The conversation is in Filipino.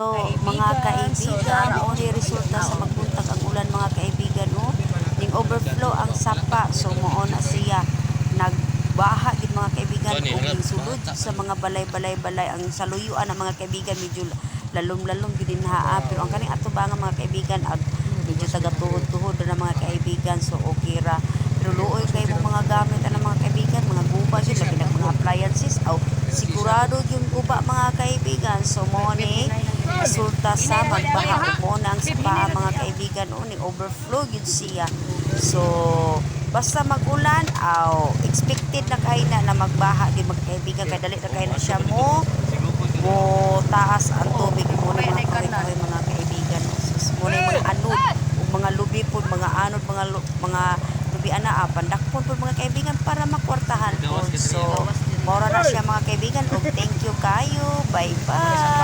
So, mga kaibigan. So, kaibigan, o ni resulta sa magbuntag ang ulan mga kaibigan o ning overflow ang sapa. So, mao na siya nagbaha gid mga kaibigan ug ning sulod sa mga balay-balay-balay ang saluyuan ng mga kaibigan medyo lalom-lalom gid dinha pero ang kaning atubangan mga kaibigan medyo taga-tuhod-tuhod na mga kaibigan so okay ra pero luoy kay mo mga gamit ana mga kaibigan mga guba jud labi na mga appliances aw sigurado yung guba mga kaibigan so mo ni resulta sa magbaha mo na ang sapa mga kaibigan o ni overflow yun siya so basta magulan aw expected na kay na magbaha gid mga kaibigan kay dali na kay na siya mo taas ang tubig mo na mga kahoy mga kaibigan so mo na mga anod ug mga lubi pod mga anod mga lubi ana pandakpon pod mga kaibigan para makwartahan pod so mora na siya mga kaibigan ug thank you kayo bye bye